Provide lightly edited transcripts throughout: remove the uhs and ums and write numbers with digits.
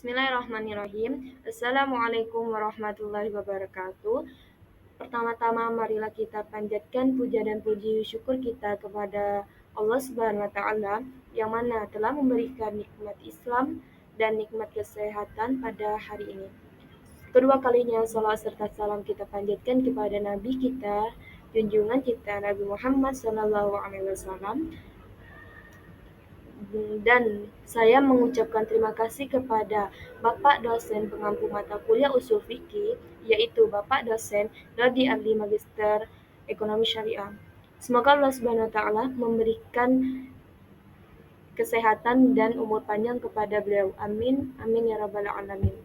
Bismillahirrahmanirrahim. Assalamualaikum warahmatullahi wabarakatuh. Pertama-tama marilah kita panjatkan puja dan puji syukur kita kepada Allah Subhanahu wa taala yang mana telah memberikan nikmat Islam dan nikmat kesehatan pada hari ini. Kedua kalinya salawat serta salam kita panjatkan kepada Nabi kita, junjungan kita Nabi Muhammad SAW. Dan saya mengucapkan terima kasih kepada Bapak dosen pengampu mata kuliah usul fikih, yaitu Bapak dosen Rodi Ardi Magister Ekonomi Syariah. Semoga Allah Subhanahu wa taala memberikan kesehatan dan umur panjang kepada beliau. Amin. Amin ya rabbal alamin.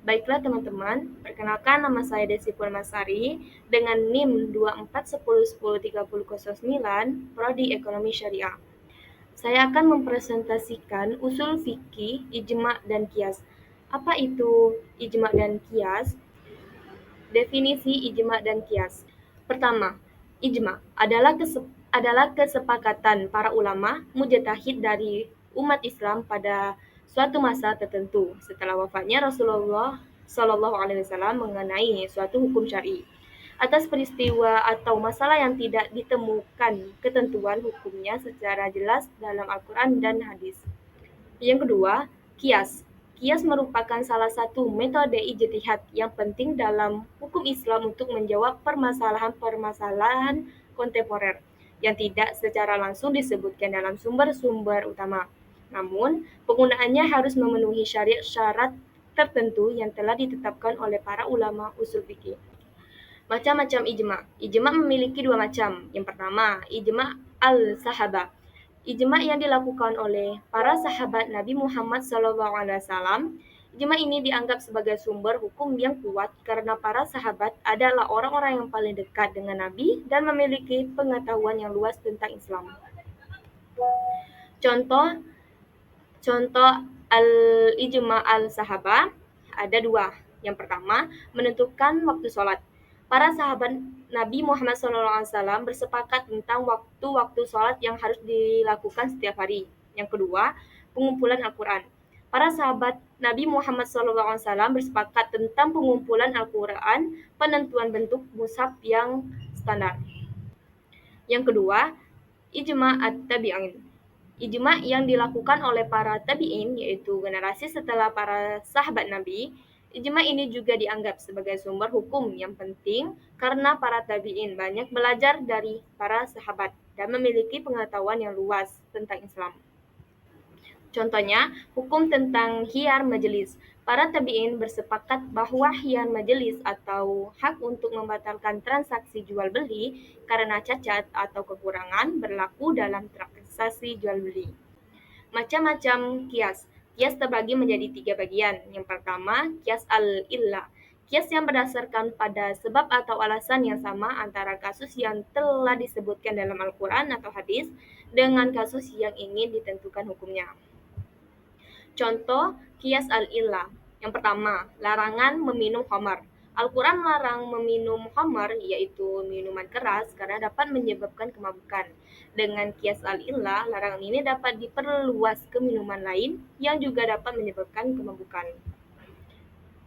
Baiklah teman-teman, perkenalkan nama saya Desi Purmasari dengan NIM 2410103009, Prodi Ekonomi Syariah. Saya akan mempresentasikan usul fikih, ijma' dan qiyas. Apa itu ijma' dan qiyas? Definisi ijma' dan qiyas. Pertama, ijma' adalah kesepakatan para ulama mujtahid dari umat Islam pada suatu masa tertentu setelah wafatnya Rasulullah SAW mengenai suatu hukum syar'i atas peristiwa atau masalah yang tidak ditemukan ketentuan hukumnya secara jelas dalam Al-Quran dan hadis. Yang kedua, kias. Kias merupakan salah satu metode ijtihad yang penting dalam hukum Islam untuk menjawab permasalahan-permasalahan kontemporer yang tidak secara langsung disebutkan dalam sumber-sumber utama. Namun, penggunaannya harus memenuhi syarat tertentu yang telah ditetapkan oleh para ulama usul fikih. Macam-macam ijma'. Ijma' memiliki dua macam. Yang pertama, ijma' al-sahabah. Ijma' yang dilakukan oleh para sahabat Nabi Muhammad SAW. Ijma' ini dianggap sebagai sumber hukum yang kuat karena para sahabat adalah orang-orang yang paling dekat dengan Nabi dan memiliki pengetahuan yang luas tentang Islam. Contoh al-ijma' al-sahabah ada dua. Yang pertama, menentukan waktu sholat. Para sahabat Nabi Muhammad SAW bersepakat tentang waktu-waktu sholat yang harus dilakukan setiap hari. Yang kedua, pengumpulan Al-Quran. Para sahabat Nabi Muhammad SAW bersepakat tentang pengumpulan Al-Quran, penentuan bentuk mushaf yang standar. Yang kedua, ijma' at-tabi'in. Ijma' yang dilakukan oleh para tabi'in, yaitu generasi setelah para sahabat Nabi. Ijma' ini juga dianggap sebagai sumber hukum yang penting karena para tabi'in banyak belajar dari para sahabat dan memiliki pengetahuan yang luas tentang Islam. Contohnya, hukum tentang khiyar majelis. Para tabi'in bersepakat bahwa khiyar majelis atau hak untuk membatalkan transaksi jual beli karena cacat atau kekurangan berlaku dalam transaksi jual beli. Macam-macam kias. Kias terbagi menjadi 3 bagian. Yang pertama, kias al-illah. Kias yang berdasarkan pada sebab atau alasan yang sama antara kasus yang telah disebutkan dalam Al-Quran atau hadis dengan kasus yang ingin ditentukan hukumnya. Contoh kias al-illah. Yang pertama, larangan meminum khamar. Al-Quran melarang meminum khamar, yaitu minuman keras, karena dapat menyebabkan kemabukan. Dengan kias al-illah, larangan ini dapat diperluas ke minuman lain yang juga dapat menyebabkan kemabukan.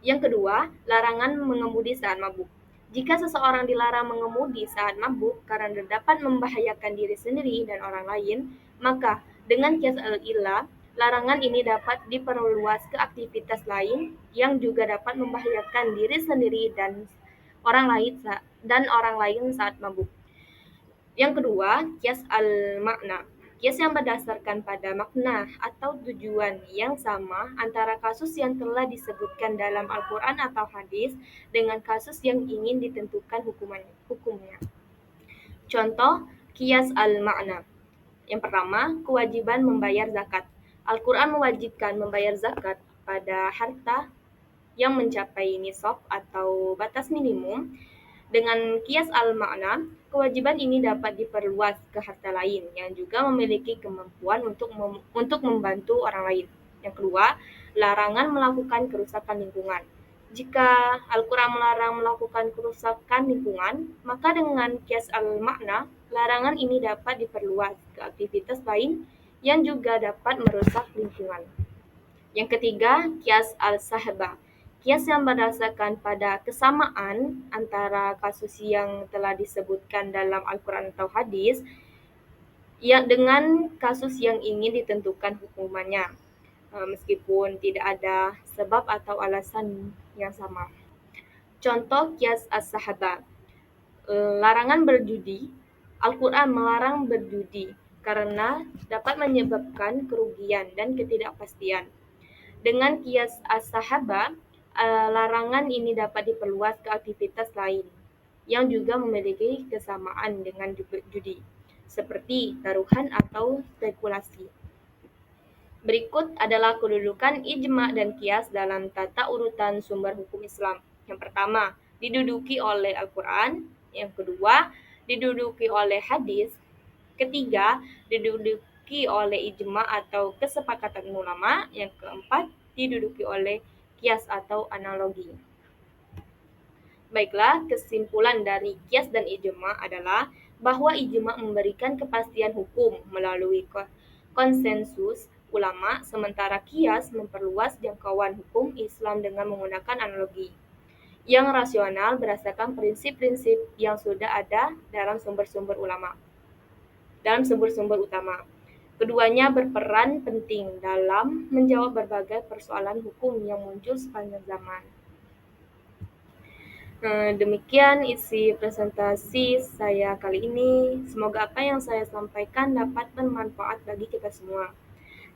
Yang kedua, larangan mengemudi saat mabuk. Jika seseorang dilarang mengemudi saat mabuk karena dapat membahayakan diri sendiri dan orang lain, maka dengan kias al-illah, larangan ini dapat diperluas ke aktivitas lain yang juga dapat membahayakan diri sendiri dan orang lain saat mabuk. Yang kedua, kias al-makna. Kias yang berdasarkan pada makna atau tujuan yang sama antara kasus yang telah disebutkan dalam Al-Quran atau hadis dengan kasus yang ingin ditentukan hukumnya. Contoh, kias al-makna. Yang pertama, kewajiban membayar zakat. Al-Quran mewajibkan membayar zakat pada harta yang mencapai nisab atau batas minimum. Dengan kias al-makna, kewajiban ini dapat diperluas ke harta lain yang juga memiliki kemampuan untuk membantu orang lain. Yang kedua, larangan melakukan kerusakan lingkungan. Jika Al-Quran melarang melakukan kerusakan lingkungan, maka dengan kias al-makna, larangan ini dapat diperluas ke aktivitas lain yang juga dapat merusak lingkungan. Yang ketiga, kias al-sahbah. Kias yang berdasarkan pada kesamaan antara kasus yang telah disebutkan dalam Al-Quran atau hadis yang dengan kasus yang ingin ditentukan hukumannya, meskipun tidak ada sebab atau alasan yang sama. Contoh kias as-sahabah, larangan berjudi. Al-Quran melarang berjudi karena dapat menyebabkan kerugian dan ketidakpastian. Dengan kias as-sahabah, larangan ini dapat diperluas ke aktivitas lain yang juga memiliki kesamaan dengan judi, seperti taruhan atau spekulasi. Berikut adalah kedudukan ijma dan qiyas dalam tata urutan sumber hukum Islam. Yang pertama, diduduki oleh Al-Quran. Yang kedua, diduduki oleh hadis. Ketiga, diduduki oleh ijma atau kesepakatan ulama. Yang keempat, diduduki oleh qiyas atau analogi. Baiklah, kesimpulan dari qiyas dan ijma adalah bahwa ijma memberikan kepastian hukum melalui konsensus ulama, sementara qiyas memperluas jangkauan hukum Islam dengan menggunakan analogi yang rasional berdasarkan prinsip-prinsip yang sudah ada dalam sumber-sumber utama. Keduanya berperan penting dalam menjawab berbagai persoalan hukum yang muncul sepanjang zaman. Demikian isi presentasi saya kali ini. Semoga apa yang saya sampaikan dapat bermanfaat bagi kita semua.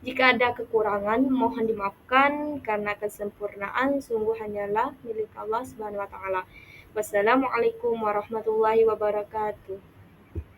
Jika ada kekurangan, mohon dimaafkan karena kesempurnaan sungguh hanyalah milik Allah Subhanahu wa taala. Wassalamualaikum warahmatullahi wabarakatuh.